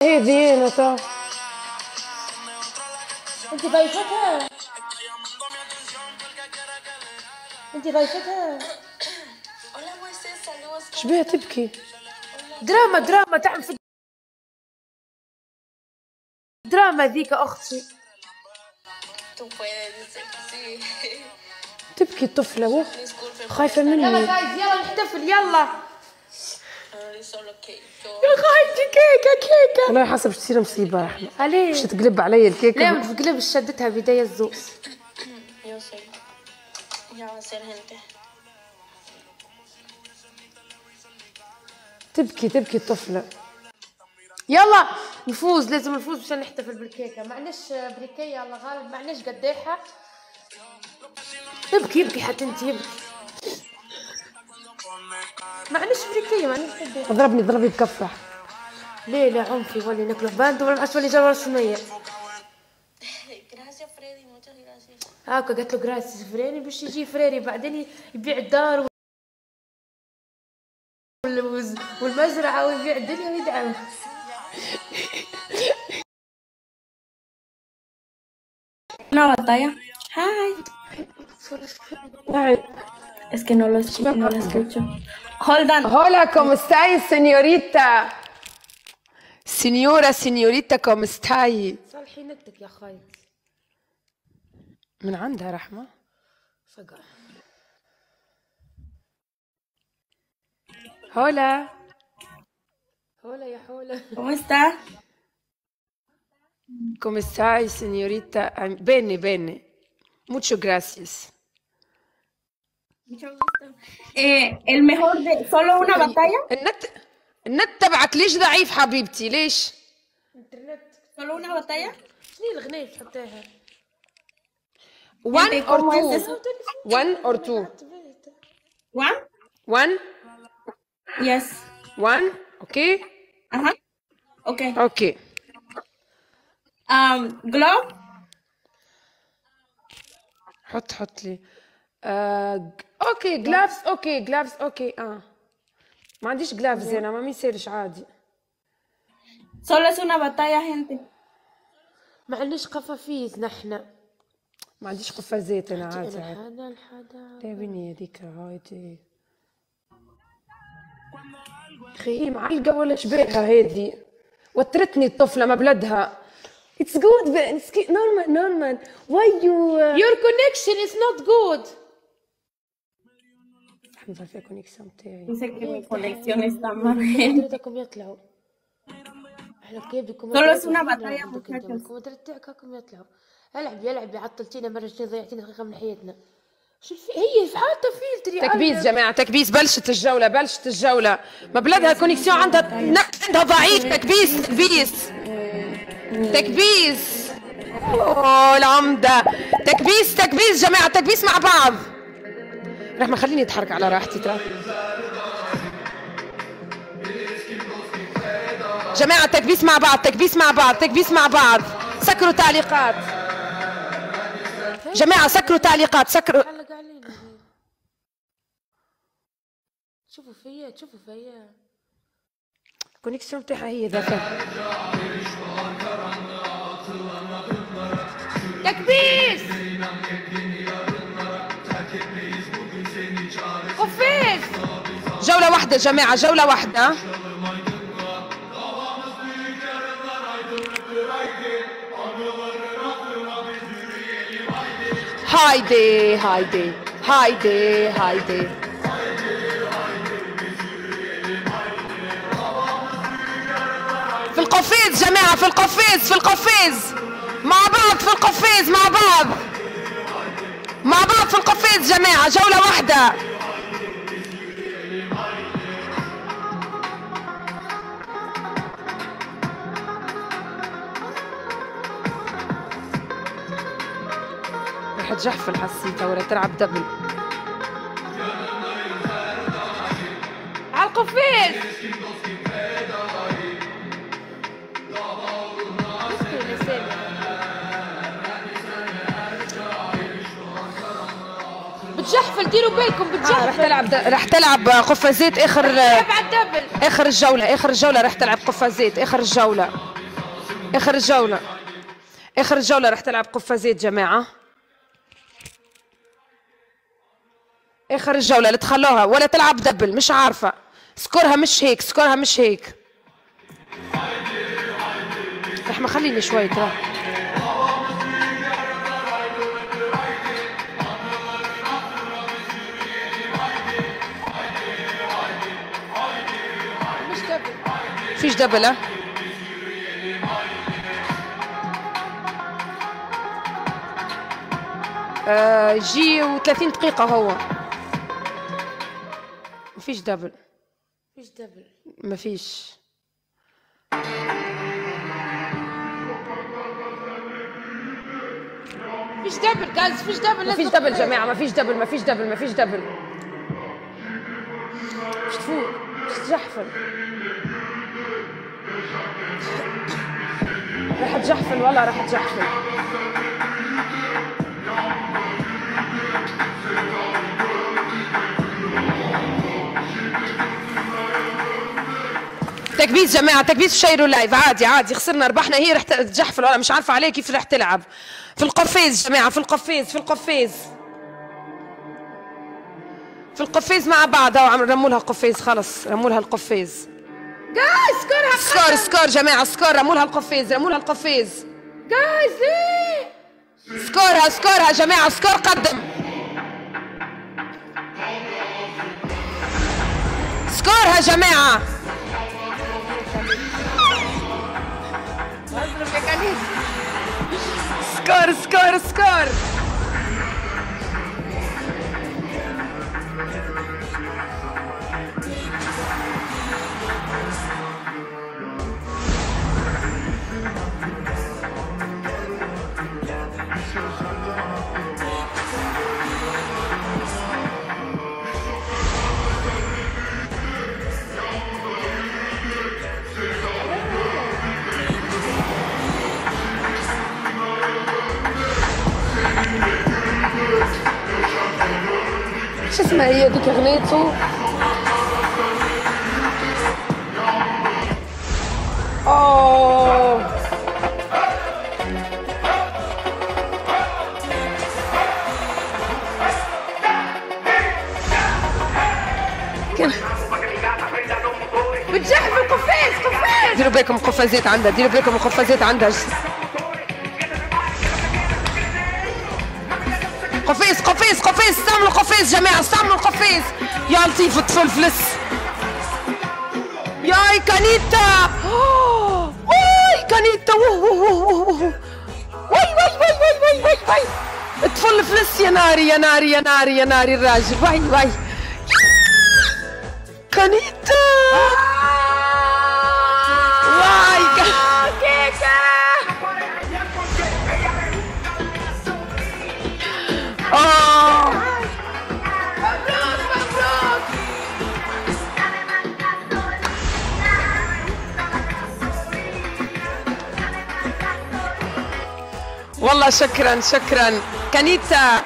هي ديانة. انت ضيفتها، انت ضيفتها. شبيها تبكي؟ دراما تعرف دراما ذيك اختي. تبكي الطفلة خايفة مني. يلا جايز يلا نحتفل يلا. يا خايتي كيكة والله حسب تصير مصيبة يا رحمة. عليه مش تقلب علي الكيكة؟ لا ما تقلبش، شدتها بيدي الزوز. تبكي الطفلة. يلا نفوز، لازم نفوز مشان نحتفل بالكيكة. معلش بريكية الله غالب، معلش قديحة. ابكي حتى انت ابكي. معلش بريكية معلش قديحة. ضربني بكفة. ليه لا عنفي ولا ناكلوا باند ولا معش ولا جرى رسمية. هاكا قالت له جراسي فريني باش يجي فريري بعدين يبيع الدار والمزرعة ويبيع الدنيا ويدعم. Una batalla. Hi. Es que no lo escucho. Hold on. Hola, ¿cómo estáis, señorita? Señorita, ¿cómo estáis? صالحي نتك يا خاي. من عندها رحمة. فقع. Hola يا حولة. ¿Cómo está? ¿Cómo estáis, señorita? Bene. Muchas gracias. Mucho gusto. El mejor de solo una batalla. النت تبعك ليش ضعيف حبيبتي؟ ليش؟ انترنت. Solo una batalla. شنو الغنية اللي تحطيها؟ 1 or 2. 1 or 2. 1. Yes. 1. Okay. Ajá. Okay. Okay. Glove. حط لي. اوكي جلافز اوكي. ما عنديش جلافز انا، ما يصيرش عادي. Solo es una batalla, gente. ما عندناش قفافيز نحنا. ما عنديش قفازات انا عادي. الحدا تابيني هذيك هايدي. اخي هي معلقه ولا شبيها هذي؟ وترتني الطفله ما بلدها. It's good, but it's normal. Why you? Your connection is not good. الحمد لله في كونيكسيون تاعي. Dice que mi conexión está mal. تريدكم يطلعوا. احنا كيف بدكم؟ Solo es una batalla, muchachos. الكومنتات تاعك هاكم يطلعوا. العبي عطلتينا مرة جديدة، ضيعتينا دقيقة من حياتنا. شو هي في حالتها فيلتر يا تكبيس جماعة، تكبيس. بلشت الجولة. ما بلادها كونيكسيون عندها ضعيف. تكبيس. اوه العمدة. تكبيس جماعة، تكبيس مع بعض. رحمة خليني اتحرك على راحتي ترى. جماعة تكبيس مع بعض. سكروا تعليقات جماعة، سكروا. علق علينا. شوفوا فيا الكونيكسيون تاعها هي ذاك. تكبيس. قفيز. جولة واحدة جماعة، جولة واحدة. هايدي في القفيز جماعة، في القفيز مع بعض. في القفيز جماعة، جولة واحدة. رح تجحفل حسيتها ولا تلعب دبل. على القفيز. بتجحفل، ديروا بالكم بتجحفل. رح تلعب قفازات اخر الدبل. اخر الجولة رح تلعب قفازات اخر الجولة. اخر الجولة، اخر الجولة رح تلعب قفازات جماعة. اخر الجولة لا تخلوها ولا تلعب دبل، مش عارفة سكورها مش هيك، سكورها مش هيك. رحمة خليني شوي ترى. مش دبل. فيش دبل ها؟ جي و30 دقيقة هو. مفيش دبل. مش دبل. مفيش. مفيش دبل جايز، مفيش دبل. مفيش دبل جماعة، مفيش دبل، مفيش دبل، مفيش دبل. مش تفوق، مش تجحفل. راح تجحفل والله، راح تجحفل. تكبيس جماعة، تكبيس شيروا لايف. عادي عادي، خسرنا ربحنا، هي رح تجحفل ولا مش عارفة عليه كيف رح تلعب. في القفاز جماعة، في القفاز، في القفاز، في القفاز مع بعض. هاو رموا لها قفاز، خلص رموا لها القفاز. جايز سكورها سكور سكور جماعة، سكور. رموا لها القفاز، رموا لها القفاز. جايز ليه؟ سكورها سكورها جماعة، سكور قدم. سكورها جماعة. سكور سكور سكور. شو اسمها هي ديك اغنيته؟ اوه بتجحف القفاز، قفاز. ديروا بالكم قفازات عندها، ديروا بالكم قفازات عندها. قفاز قفاز قفاز، استعملوا قفاز جماعة، استعملوا القفاز. يا لطيف تفلفلس. ياي كانيتا، واي كانيتا، واي واي واي واي واي واي واي تفلفلس. يا ناري يا ناري يا ناري يا ناري الراجل. واي واي كانيتا، واي كيكة. مبروك مبروك. والله شكرا شكرا كانيتا.